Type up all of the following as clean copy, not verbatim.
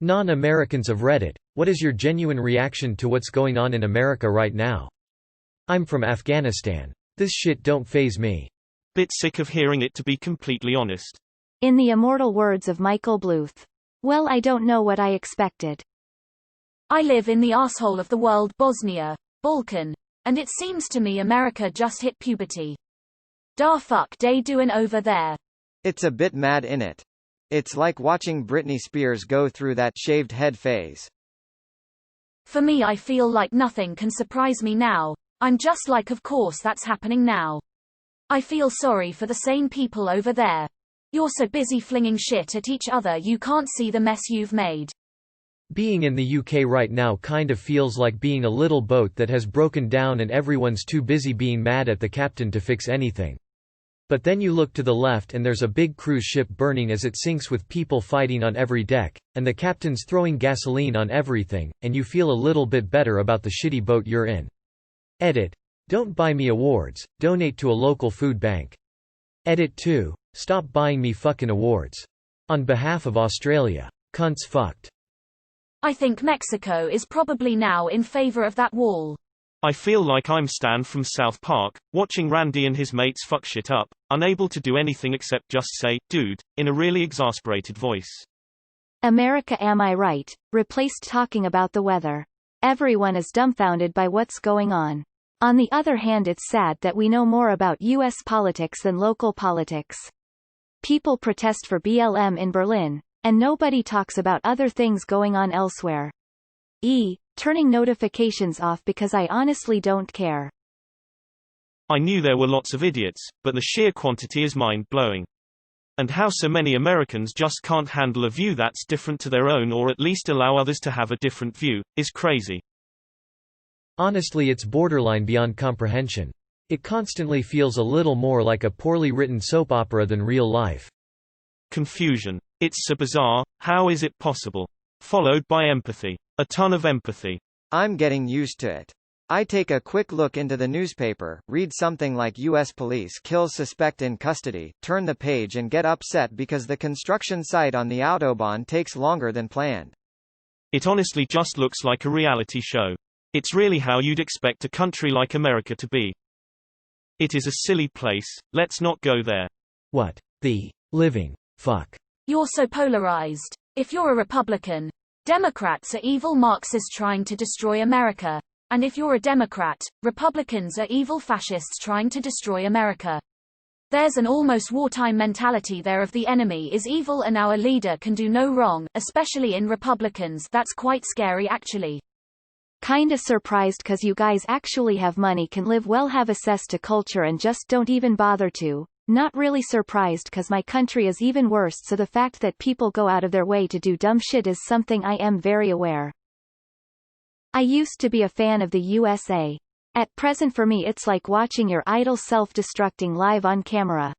Non-Americans of Reddit, what is your genuine reaction to what's going on in America right now? I'm from Afghanistan. This shit don't faze me. Bit sick of hearing it, to be completely honest. In the immortal words of Michael Bluth. Well, I don't know what I expected. I live in the asshole of the world, Bosnia, Balkan, and it seems to me America just hit puberty. Da fuck they doing over there? It's a bit mad innit? It's like watching Britney Spears go through that shaved head phase. For me, I feel like nothing can surprise me now. I'm just like, of course that's happening now. I feel sorry for the sane people over there. You're so busy flinging shit at each other you can't see the mess you've made. Being in the UK right now kind of feels like being a little boat that has broken down and everyone's too busy being mad at the captain to fix anything. But then you look to the left and there's a big cruise ship burning as it sinks with people fighting on every deck, and the captain's throwing gasoline on everything, and you feel a little bit better about the shitty boat you're in. Edit. Don't buy me awards, donate to a local food bank. Edit 2. Stop buying me fucking awards. On behalf of Australia. Cunts fucked. I think Mexico is probably now in favor of that wall. I feel like I'm Stan from South Park, watching Randy and his mates fuck shit up, unable to do anything except just say, dude, in a really exasperated voice. America, am I right? Replaced talking about the weather. Everyone is dumbfounded by what's going on. On the other hand, it's sad that we know more about U.S. politics than local politics. People protest for BLM in Berlin, and nobody talks about other things going on elsewhere. Turning notifications off because I honestly don't care. I knew there were lots of idiots, but the sheer quantity is mind-blowing. And how so many Americans just can't handle a view that's different to their own, or at least allow others to have a different view, is crazy. Honestly, it's borderline beyond comprehension. It constantly feels a little more like a poorly written soap opera than real life. Confusion. It's so bizarre, how is it possible? Followed by empathy. A ton of empathy. I'm getting used to it. I take a quick look into the newspaper, read something like U.S. police kills suspect in custody, turn the page and get upset because the construction site on the Autobahn takes longer than planned. It honestly just looks like a reality show. It's really how you'd expect a country like America to be. It is a silly place, let's not go there. What the living fuck? You're so polarized. If you're a Republican, Democrats are evil Marxists trying to destroy America. And if you're a Democrat, Republicans are evil fascists trying to destroy America. There's an almost wartime mentality there of the enemy is evil and our leader can do no wrong, especially in Republicans. That's quite scary actually. Kinda surprised cause you guys actually have money, can live well, have access to culture and just don't even bother to. Not really surprised cause my country is even worse, so the fact that people go out of their way to do dumb shit is something I am very aware. I used to be a fan of the USA. At present for me it's like watching your idol self-destructing live on camera.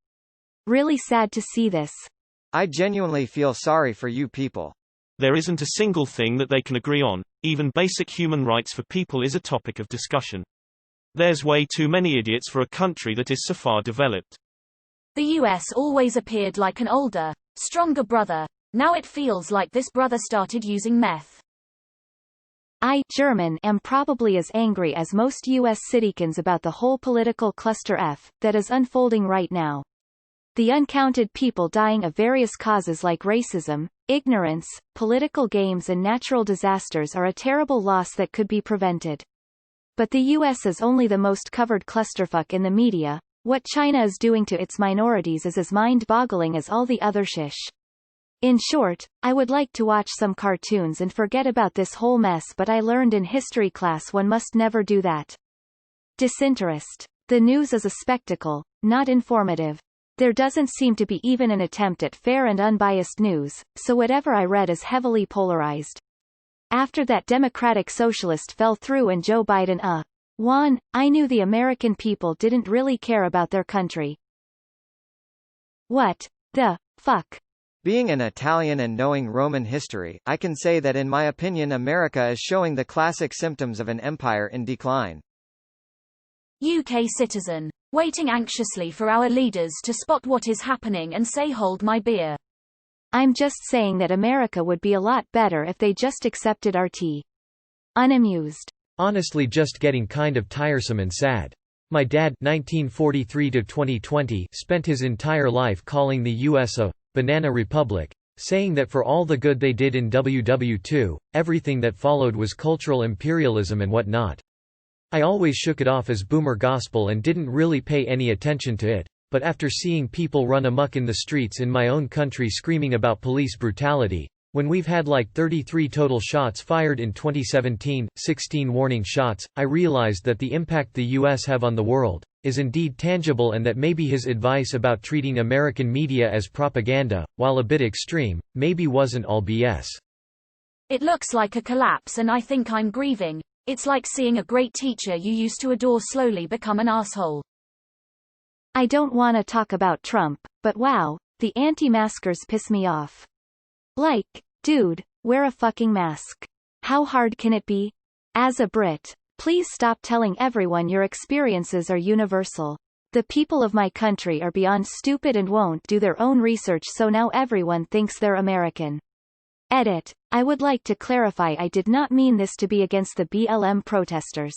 Really sad to see this. I genuinely feel sorry for you people. There isn't a single thing that they can agree on. Even basic human rights for people is a topic of discussion. There's way too many idiots for a country that is so far developed. The US always appeared like an older, stronger brother. Now it feels like this brother started using meth. I, German, am probably as angry as most US citizens about the whole political cluster F that is unfolding right now. The uncounted people dying of various causes like racism, ignorance, political games and natural disasters are a terrible loss that could be prevented. But the US is only the most covered clusterfuck in the media. What China is doing to its minorities is as mind-boggling as all the other shish. In short, I would like to watch some cartoons and forget about this whole mess, but I learned in history class one must never do that. Disinterest. The news is a spectacle, not informative. There doesn't seem to be even an attempt at fair and unbiased news, so whatever I read is heavily polarized. After that Democratic Socialist fell through and Joe Biden won, I knew the American people didn't really care about their country. What the fuck? Being an Italian and knowing Roman history, I can say that in my opinion America is showing the classic symptoms of an empire in decline. UK citizen. Waiting anxiously for our leaders to spot what is happening and say hold my beer. I'm just saying that America would be a lot better if they just accepted our tea. Unamused. Honestly, just getting kind of tiresome and sad. My dad 1943 to 2020 spent his entire life calling the US a banana republic, saying that for all the good they did in WW2, everything that followed was cultural imperialism and whatnot. I always shook it off as boomer gospel and didn't really pay any attention to it, but after seeing people run amok in the streets in my own country screaming about police brutality, when we've had like 33 total shots fired in 2017, 16 warning shots, I realized that the impact the US have on the world is indeed tangible, and that maybe his advice about treating American media as propaganda, while a bit extreme, maybe wasn't all BS. It looks like a collapse and I think I'm grieving. It's like seeing a great teacher you used to adore slowly become an asshole. I don't want to talk about Trump, but wow, the anti-maskers piss me off. Like, dude, wear a fucking mask. How hard can it be? As a Brit, please stop telling everyone your experiences are universal. The people of my country are beyond stupid and won't do their own research, so now everyone thinks they're American. Edit. I would like to clarify, I did not mean this to be against the BLM protesters.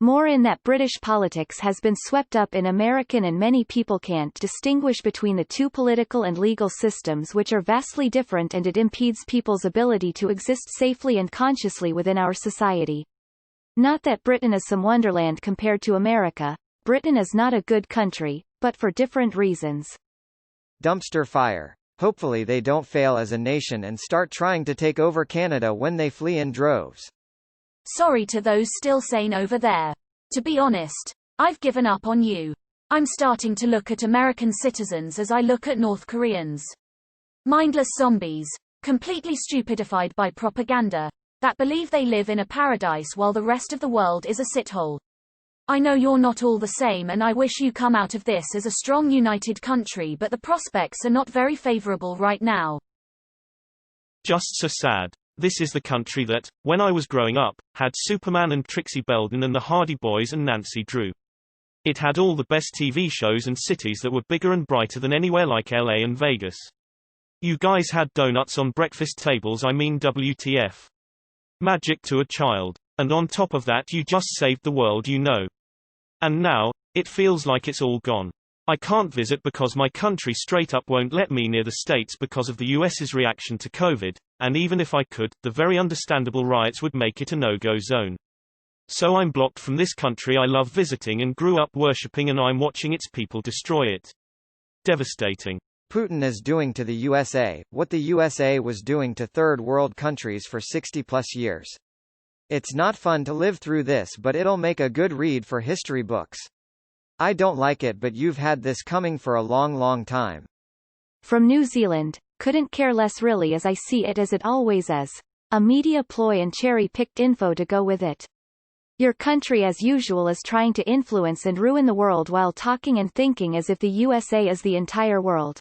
More in that British politics has been swept up in American, and many people can't distinguish between the two political and legal systems, which are vastly different, and it impedes people's ability to exist safely and consciously within our society. Not that Britain is some wonderland compared to America. Britain is not a good country, but for different reasons. Dumpster fire. Hopefully they don't fail as a nation and start trying to take over Canada when they flee in droves. Sorry to those still sane over there. To be honest, I've given up on you. I'm starting to look at American citizens as I look at North Koreans. Mindless zombies, completely stupidified by propaganda, that believe they live in a paradise while the rest of the world is a shithole. I know you're not all the same, and I wish you come out of this as a strong, united country, but the prospects are not very favorable right now. Just so sad. This is the country that, when I was growing up, had Superman and Trixie Belden and the Hardy Boys and Nancy Drew. It had all the best TV shows and cities that were bigger and brighter than anywhere like LA and Vegas. You guys had donuts on breakfast tables, I mean WTF. Magic to a child. And on top of that, you just saved the world, you know. And now, it feels like it's all gone. I can't visit because my country straight up won't let me near the States because of the US's reaction to COVID, and even if I could, the very understandable riots would make it a no-go zone. So I'm blocked from this country I love visiting and grew up worshipping, and I'm watching its people destroy it. Devastating. Putin is doing to the USA what the USA was doing to third world countries for 60+ years. It's not fun to live through this, but it'll make a good read for history books. I don't like it, but you've had this coming for a long time. From New Zealand, couldn't care less really, as I see it as it always is. A media ploy and cherry-picked info to go with it. Your country as usual is trying to influence and ruin the world while talking and thinking as if the USA is the entire world.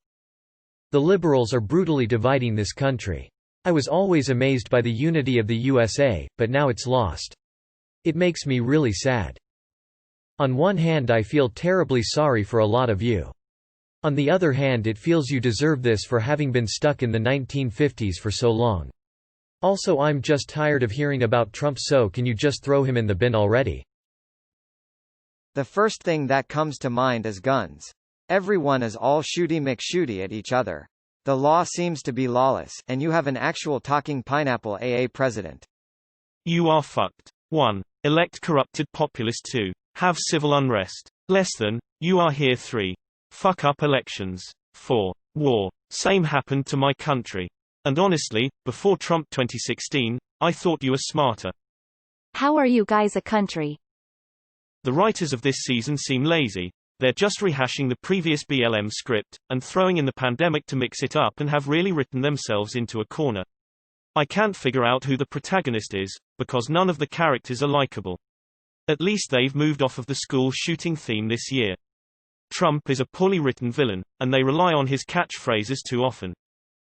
The liberals are brutally dividing this country. I was always amazed by the unity of the USA, but now it's lost. It makes me really sad. On one hand, I feel terribly sorry for a lot of you. On the other hand, it feels you deserve this for having been stuck in the 1950s for so long. Also, I'm just tired of hearing about Trump, so can you just throw him in the bin already? The first thing that comes to mind is guns. Everyone is all shooty McShooty at each other. The law seems to be lawless, and you have an actual talking pineapple AA president. You are fucked. 1. Elect corrupted populist. 2. Have civil unrest. Less than. You are here. 3. Fuck up elections. 4. War. Same happened to my country. And honestly, before Trump 2016, I thought you were smarter. How are you guys a country? The writers of this season seem lazy. They're just rehashing the previous BLM script, and throwing in the pandemic to mix it up, and have really written themselves into a corner. I can't figure out who the protagonist is, because none of the characters are likable. At least they've moved off of the school shooting theme this year. Trump is a poorly written villain, and they rely on his catchphrases too often.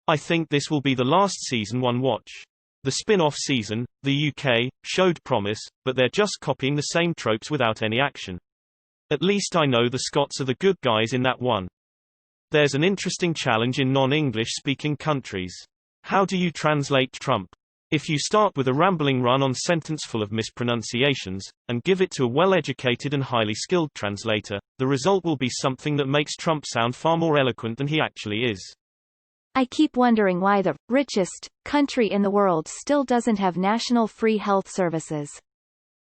I think this will be the last season one watch. The spin-off season, the UK, showed promise, but they're just copying the same tropes without any action. At least I know the Scots are the good guys in that one. There's an interesting challenge in non-English speaking countries. How do you translate Trump? If you start with a rambling run-on sentence full of mispronunciations, and give it to a well-educated and highly skilled translator, the result will be something that makes Trump sound far more eloquent than he actually is. I keep wondering why the richest country in the world still doesn't have national free health services.